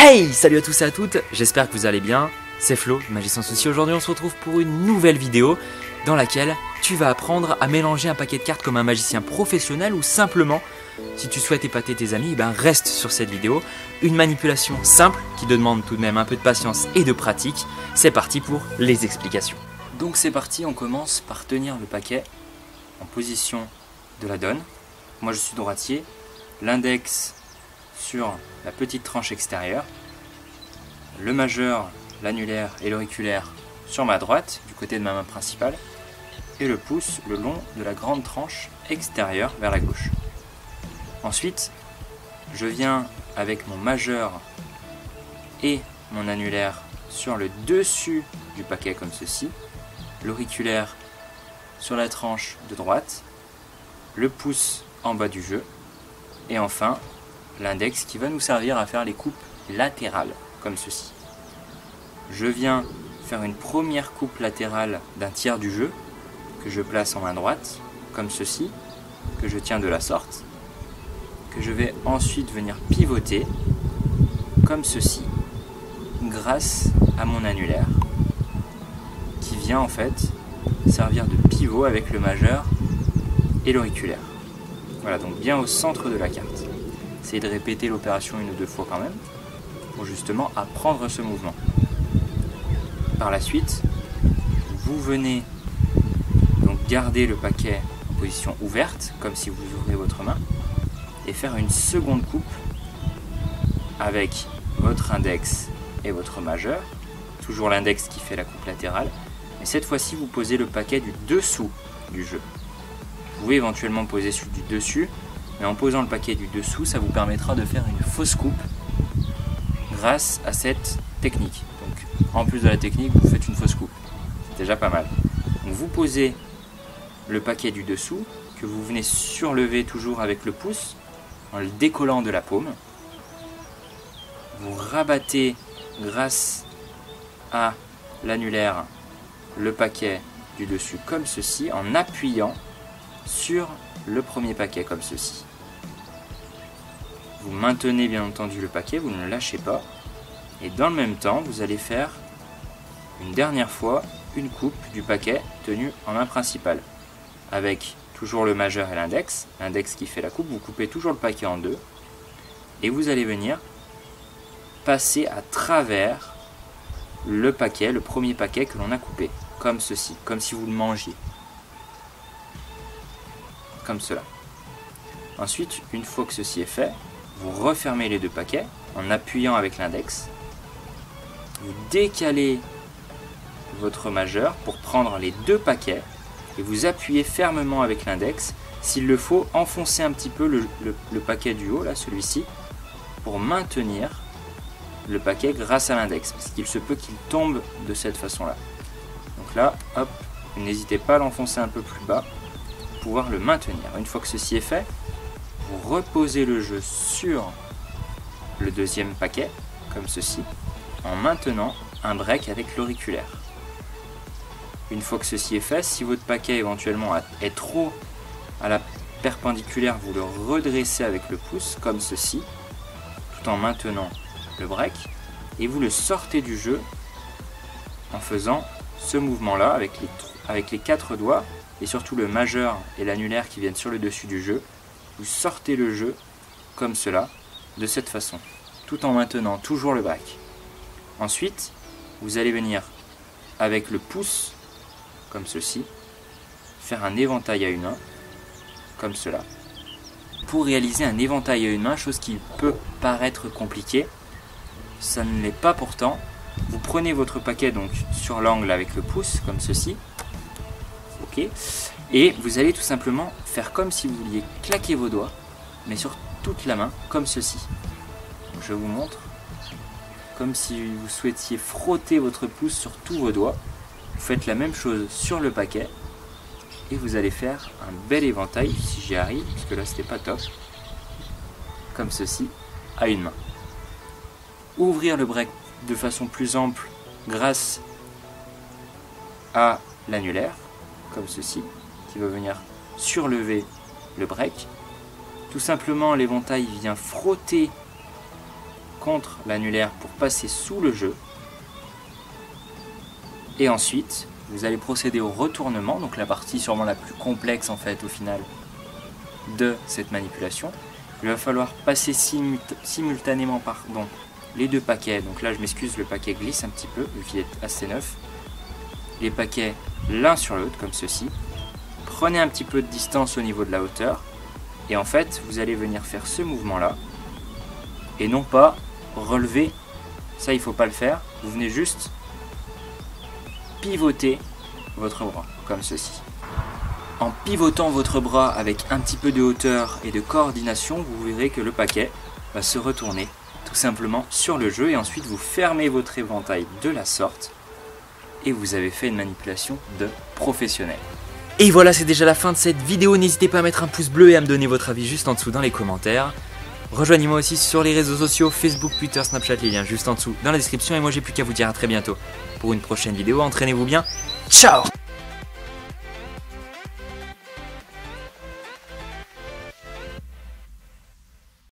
Hey, salut à tous et à toutes, j'espère que vous allez bien, c'est Flo, Magie Sans Souci. Aujourd'hui on se retrouve pour une nouvelle vidéo dans laquelle tu vas apprendre à mélanger un paquet de cartes comme un magicien professionnel ou simplement, si tu souhaites épater tes amis, reste sur cette vidéo. Une manipulation simple qui demande tout de même un peu de patience et de pratique. C'est parti pour les explications. Donc c'est parti, on commence par tenir le paquet en position de la donne. Moi je suis droitier, l'index sur la petite tranche extérieure, le majeur, l'annulaire et l'auriculaire sur ma droite, du côté de ma main principale, et le pouce le long de la grande tranche extérieure vers la gauche. Ensuite, je viens avec mon majeur et mon annulaire sur le dessus du paquet comme ceci, l'auriculaire sur la tranche de droite, le pouce en bas du jeu, et enfin l'index qui va nous servir à faire les coupes latérales, comme ceci. Je viens faire une première coupe latérale d'un tiers du jeu, que je place en main droite, comme ceci, que je tiens de la sorte, que je vais ensuite venir pivoter, comme ceci, grâce à mon annulaire, qui vient en fait servir de pivot avec le majeur et l'auriculaire. Voilà, donc bien au centre de la carte. Essayez de répéter l'opération une ou deux fois quand même, pour justement apprendre ce mouvement. Par la suite, vous venez donc garder le paquet en position ouverte, comme si vous ouvrez votre main, et faire une seconde coupe avec votre index et votre majeur, toujours l'index qui fait la coupe latérale, mais cette fois-ci vous posez le paquet du dessous du jeu. Vous pouvez éventuellement poser celui du dessus, mais en posant le paquet du dessous, ça vous permettra de faire une fausse coupe grâce à cette technique. Donc en plus de la technique, vous faites une fausse coupe. C'est déjà pas mal. Donc vous posez le paquet du dessous, que vous venez surlever toujours avec le pouce, en le décollant de la paume. Vous rabattez grâce à l'annulaire le paquet du dessus comme ceci, en appuyant sur le premier paquet comme ceci. Vous maintenez bien entendu le paquet, vous ne le lâchez pas, et dans le même temps vous allez faire une dernière fois une coupe du paquet tenu en main principale, avec toujours le majeur et l'index qui fait la coupe. Vous coupez toujours le paquet en deux, et vous allez venir passer à travers le paquet, le premier paquet que l'on a coupé, comme ceci, comme si vous le mangiez. Comme cela. Ensuite, une fois que ceci est fait, vous refermez les deux paquets en appuyant avec l'index. Vous décalez votre majeur pour prendre les deux paquets et vous appuyez fermement avec l'index. S'il le faut, enfoncez un petit peu le paquet du haut, là, celui-ci, pour maintenir le paquet grâce à l'index, parce qu'il se peut qu'il tombe de cette façon-là. Donc là, hop, n'hésitez pas à l'enfoncer un peu plus bas, pouvoir le maintenir. Une fois que ceci est fait, vous reposez le jeu sur le deuxième paquet, comme ceci, en maintenant un break avec l'auriculaire. Une fois que ceci est fait, si votre paquet éventuellement est trop à la perpendiculaire, vous le redressez avec le pouce, comme ceci, tout en maintenant le break, et vous le sortez du jeu en faisant ce mouvement-là avec les quatre doigts, et surtout le majeur et l'annulaire qui viennent sur le dessus du jeu. Vous sortez le jeu comme cela, de cette façon, tout en maintenant toujours le break. Ensuite, vous allez venir avec le pouce, comme ceci, faire un éventail à une main, comme cela. Pour réaliser un éventail à une main, chose qui peut paraître compliquée, ça ne l'est pas pourtant. Vous prenez votre paquet donc sur l'angle avec le pouce, comme ceci, et vous allez tout simplement faire comme si vous vouliez claquer vos doigts, mais sur toute la main, comme ceci. Donc je vous montre, comme si vous souhaitiez frotter votre pouce sur tous vos doigts. Vous faites la même chose sur le paquet, et vous allez faire un bel éventail, si j'y arrive, parce que là c'était pas top, comme ceci, à une main. Ouvrir le break de façon plus ample grâce à l'annulaire, comme ceci, qui va venir surlever le break. Tout simplement, l'éventail vient frotter contre l'annulaire pour passer sous le jeu. Et ensuite, vous allez procéder au retournement, donc la partie sûrement la plus complexe en fait au final de cette manipulation. Il va falloir passer simultanément les deux paquets. Donc là je m'excuse, le paquet glisse un petit peu vu qu'il est assez neuf. Les paquets l'un sur l'autre comme ceci. Prenez un petit peu de distance au niveau de la hauteur. Et en fait vous allez venir faire ce mouvement là. Et non pas relever. Ça il ne faut pas le faire. Vous venez juste pivoter votre bras comme ceci. En pivotant votre bras avec un petit peu de hauteur et de coordination, vous verrez que le paquet va se retourner tout simplement sur le jeu et ensuite vous fermez votre éventail de la sorte et vous avez fait une manipulation de professionnel. Et voilà, c'est déjà la fin de cette vidéo. N'hésitez pas à mettre un pouce bleu et à me donner votre avis juste en dessous dans les commentaires. Rejoignez-moi aussi sur les réseaux sociaux, Facebook, Twitter, Snapchat, les liens juste en dessous dans la description. Et moi j'ai plus qu'à vous dire à très bientôt pour une prochaine vidéo. Entraînez-vous bien. Ciao!